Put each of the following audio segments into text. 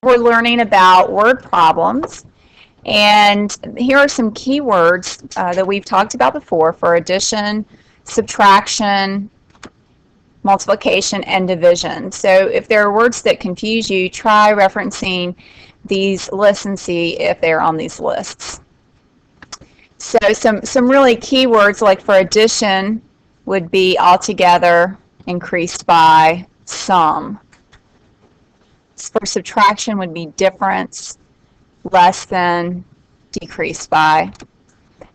we're learning about word problems. And here are some keywords that we've talked about before for addition, subtraction, multiplication, and division. So if there are words that confuse you, try referencing these lists and see if they're on these lists. So some really key words like for addition would be altogether, increased by, sum. For subtraction would be difference, less than, decreased by.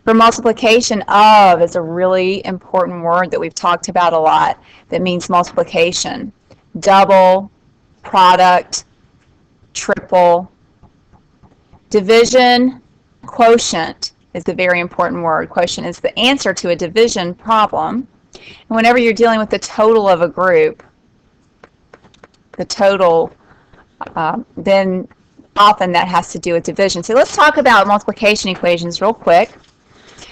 For multiplication, of is a really important word that we've talked about a lot that means multiplication. Double, product, triple. Division, quotient is a very important word. Quotient is the answer to a division problem. And whenever you're dealing with the total of a group, the total, then often that has to do with division. So let's talk about multiplication equations real quick.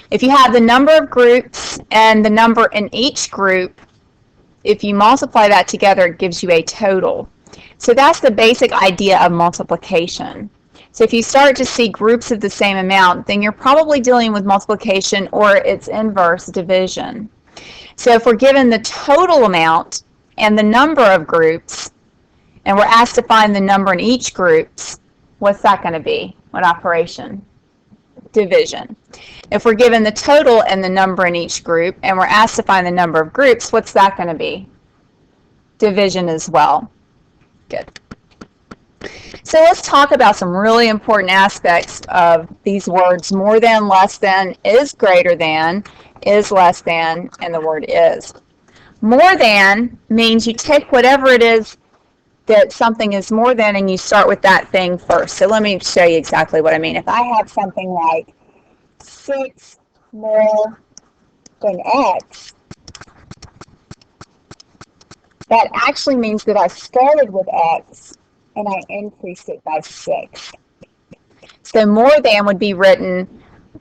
If you have the number of groups and the number in each group, if you multiply that together, it gives you a total. So that's the basic idea of multiplication. So if you start to see groups of the same amount, then you're probably dealing with multiplication or its inverse, division. So if we're given the total amount and the number of groups, and we're asked to find the number in each group, what's that going to be? What operation? Division. If we're given the total and the number in each group, and we're asked to find the number of groups, what's that going to be? Division as well. Good. So let's talk about some really important aspects of these words: more than, less than, is greater than, is less than, and the word is. More than means you take whatever it is that something is more than and you start with that thing first. So let me show you exactly what I mean. If I have something like 6 more than x, that actually means that I started with x and I increased it by 6. So more than would be written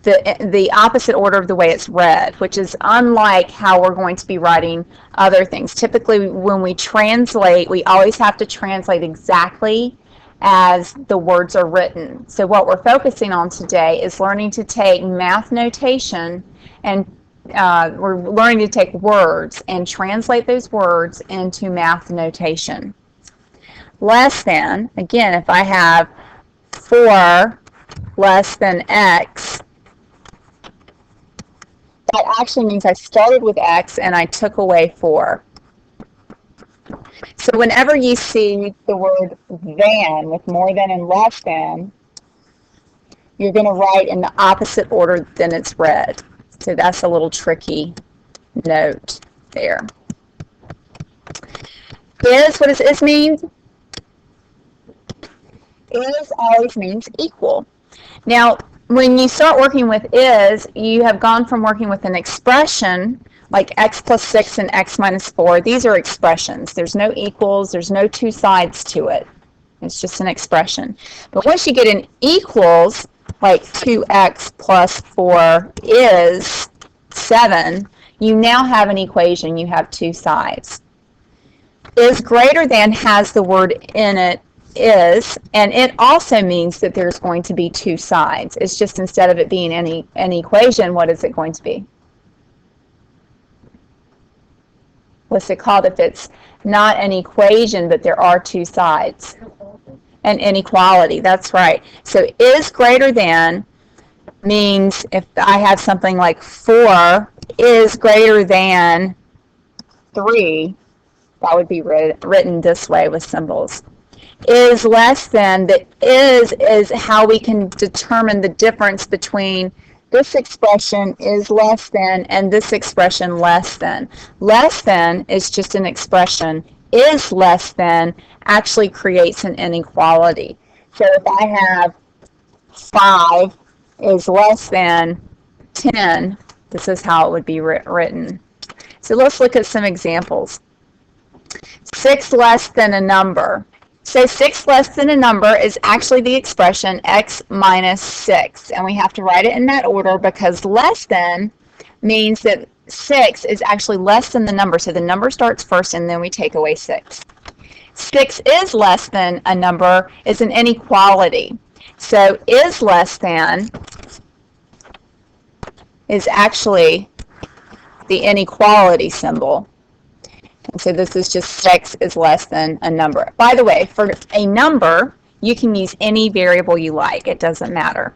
the opposite order of the way it's read, which is unlike how we're going to be writing other things. Typically, when we translate, we always have to translate exactly as the words are written. So what we're focusing on today is learning to take math notation, and we're learning to take words and translate those words into math notation. Less than, again, if I have 4 less than x, that actually means I started with x and I took away 4. So whenever you see the word than with more than and less than, you're going to write in the opposite order than it's read. So that's a little tricky note there. Is, what does is mean? Is always means equal. Now, when you start working with is, you have gone from working with an expression like x plus 6 and x minus 4. These are expressions. There's no equals. There's no two sides to it. It's just an expression. But once you get an equals, like 2x plus 4 is 7, you now have an equation. You have two sides. Is greater than has the word in it, is, and it also means that there's going to be two sides. It's just instead of it being an equation, what is it going to be? What's it called if it's not an equation but there are two sides? An inequality, that's right. So is greater than means if I have something like 4 is greater than 3, that would be written this way with symbols. Is less than, the is how we can determine the difference between this expression is less than and this expression less than. Less than is just an expression. Is less than actually creates an inequality. So if I have 5 is less than 10, this is how it would be written. So let's look at some examples. 6 less than a number. So 6 less than a number is actually the expression x minus 6. And we have to write it in that order because less than means that 6 is actually less than the number. So the number starts first and then we take away 6. 6 is less than a number is an inequality. So is less than is actually the inequality symbol. And so this is just 6 is less than a number. By the way, for a number, you can use any variable you like. It doesn't matter.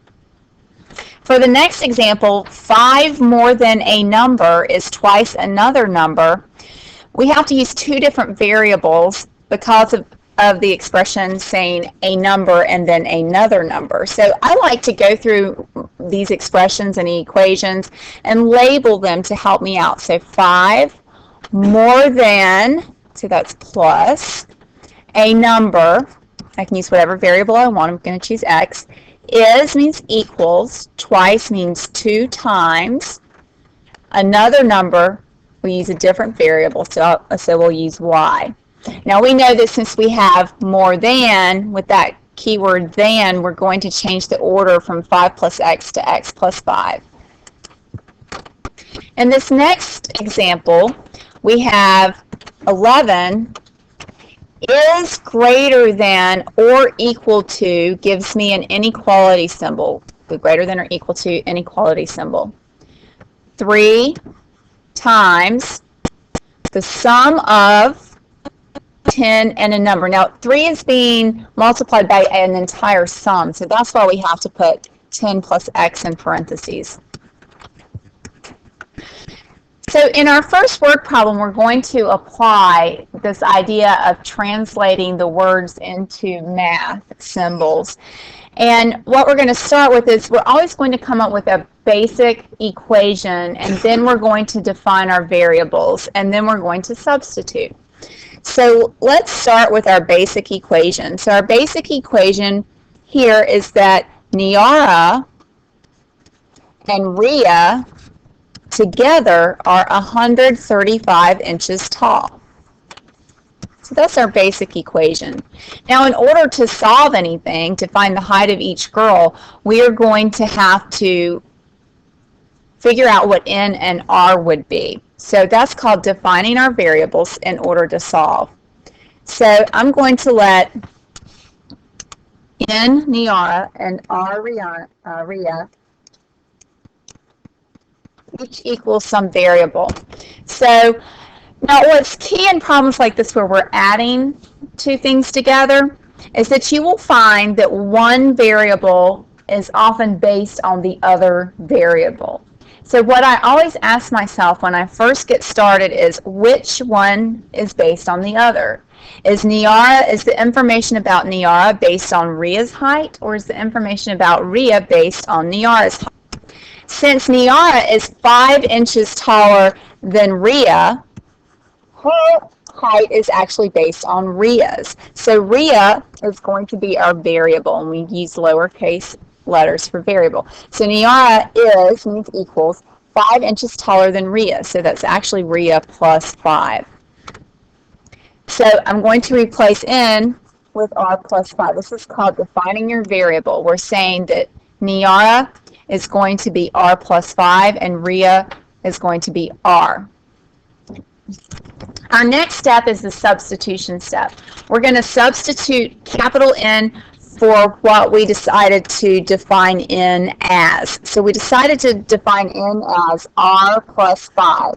For the next example, 5 more than a number is twice another number. We have to use two different variables because of the expression saying a number and then another number. So I like to go through these expressions and equations and label them to help me out. So 5 more than, so that's plus, a number, I can use whatever variable I want, I'm going to choose x, is means equals, twice means 2 times, another number, we use a different variable, so we'll use y. Now we know that since we have more than, with that keyword than, we're going to change the order from 5 plus x to x plus 5. In this next example, we have 11 is greater than or equal to gives me an inequality symbol, the greater than or equal to inequality symbol. 3 times the sum of 10 and a number. Now 3 is being multiplied by an entire sum, so that's why we have to put 10 plus x in parentheses. So in our first word problem, we're going to apply this idea of translating the words into math symbols. And what we're going to start with is we're always going to come up with a basic equation, and then we're going to define our variables, and then we're going to substitute. So let's start with our basic equation. So our basic equation here is that Niara and Ria together are 135 inches tall. So that's our basic equation. Now in order to solve anything, to find the height of each girl, we are going to have to figure out what n and r would be. So that's called defining our variables in order to solve. So I'm going to let n Niara and r Ria each equals some variable. So now what's key in problems like this where we're adding two things together is that you will find that one variable is often based on the other variable. So what I always ask myself when I first get started is which one is based on the other? Is the information about Niara based on Ria's height, or is the information about Ria based on Niara's height? Since Niara is 5 inches taller than Ria, her height is actually based on Ria's. So Ria is going to be our variable, and we use lowercase letters for variable. So Niara is means equals 5 inches taller than Ria. So that's actually Ria plus 5. So I'm going to replace n with r plus 5. This is called defining your variable. We're saying that Niara is going to be r plus 5 and Ria is going to be r. Our next step is the substitution step. We're going to substitute capital N for what we decided to define n as. So we decided to define n as r plus 5.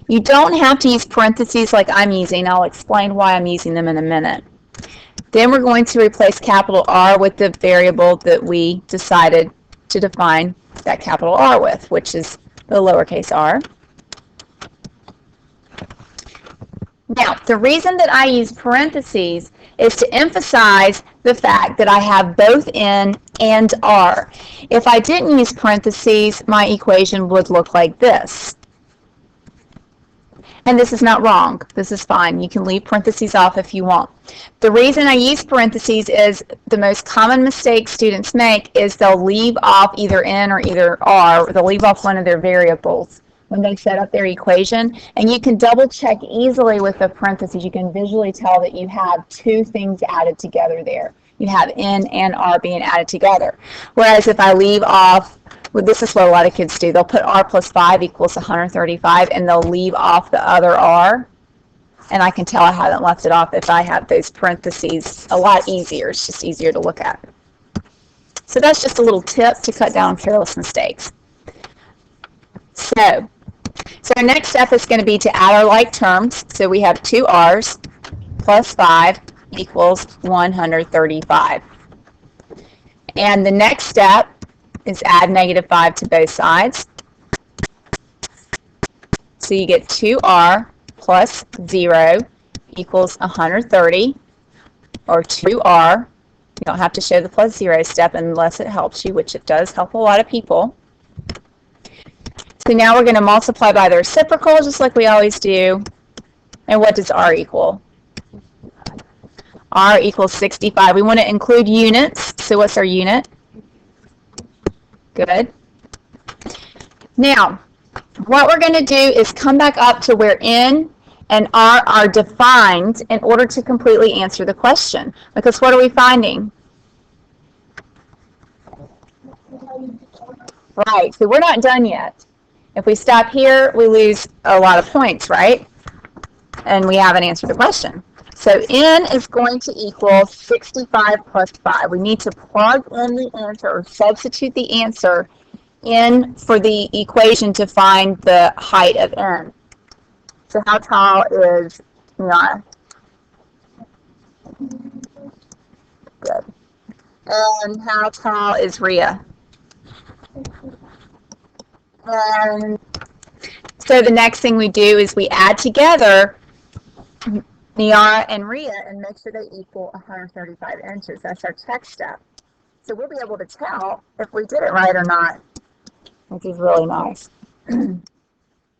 You don't have to use parentheses like I'm using. I'll explain why I'm using them in a minute. Then we're going to replace capital R with the variable that we decided to define that capital R with, which is the lowercase r. Now, the reason that I use parentheses is to emphasize the fact that I have both n and r. If I didn't use parentheses, my equation would look like this. And this is not wrong. This is fine. You can leave parentheses off if you want. The reason I use parentheses is the most common mistake students make is they'll leave off either n or either r. They'll leave off one of their variables when they set up their equation. And you can double check easily with the parentheses. You can visually tell that you have two things added together there. You have n and r being added together. Whereas if I leave off, well, this is what a lot of kids do. They'll put r plus 5 equals 135, and they'll leave off the other r, And I can tell I haven't left it off if I have those parentheses a lot easier. It's just easier to look at. So that's just a little tip to cut down careless mistakes. So our next step is going to be to add our like terms. So we have 2r's plus 5 equals 135. And the next step is add -5 to both sides. So you get 2r plus 0 equals 130, or 2r. You don't have to show the plus 0 step unless it helps you, which it does help a lot of people. So now we're going to multiply by the reciprocal, just like we always do. And what does r equal? R equals 65. We want to include units. So what's our unit? Good. Now, what we're going to do is come back up to where N and R are defined in order to completely answer the question. Because what are we finding? Right, so we're not done yet. If we stop here, we lose a lot of points, right? And we haven't answered the question. So N is going to equal 65 plus 5. We need to plug in the answer or substitute the answer in for the equation to find the height of N. So how tall is Nia? Good. And how tall is Rhea? And so the next thing we do is we add together Nia and Rhea and make sure they equal 135 inches. That's our check step. So we'll be able to tell if we did it right or not, which is really nice.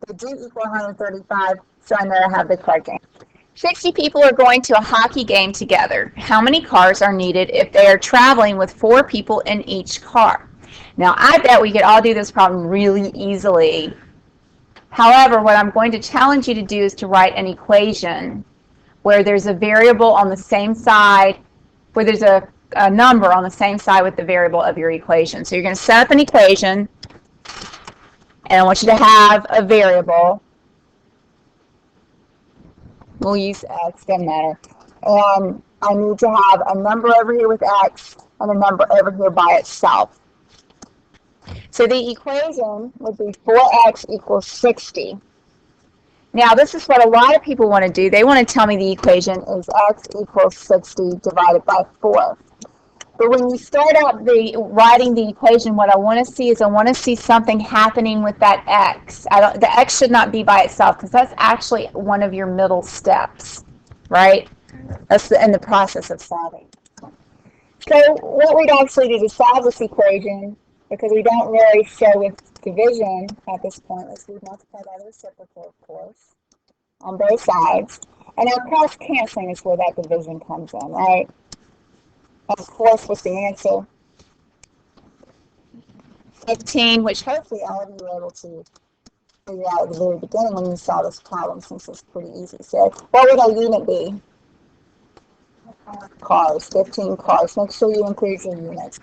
They do equal 135, so I know I have the correct answer. 60 people are going to a hockey game together. How many cars are needed if they are traveling with 4 people in each car? Now, I bet we could all do this problem really easily. However, what I'm going to challenge you to do is to write an equation where there's a variable on the same side, where there's a number on the same side with the variable of your equation. So you're going to set up an equation, and I want you to have a variable. We'll use x, doesn't matter. And I need to have a number over here with x and a number over here by itself. So the equation would be 4x equals 60. Now, this is what a lot of people want to do. They want to tell me the equation is x equals 60 divided by 4. But when you start out writing the equation, what I want to see is I want to see something happening with that x. The x should not be by itself because that's actually one of your middle steps, right? That's in the process of solving. So what we'd actually do to solve this equation, because we don't really show with division at this point, let's do multiply by the reciprocal, of course, on both sides. And our cross canceling is where that division comes in, right? Of course, what's the answer? 15, which hopefully all of you were able to figure out at the very beginning when you saw this problem, since it's pretty easy. So what would our unit be? Cars, 15 cars. Make sure you include your units.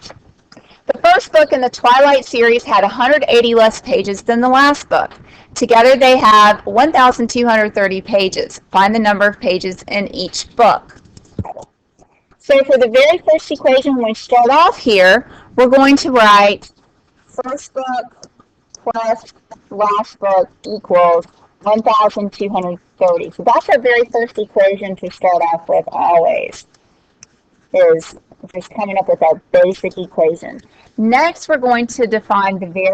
The first book in the Twilight series had 180 less pages than the last book. Together they have 1,230 pages. Find the number of pages in each book. So for the very first equation, when we start off here, we're going to write first book plus last book equals 1,230. So that's our very first equation to start off with always, is just coming up with our basic equation. Next, we're going to define the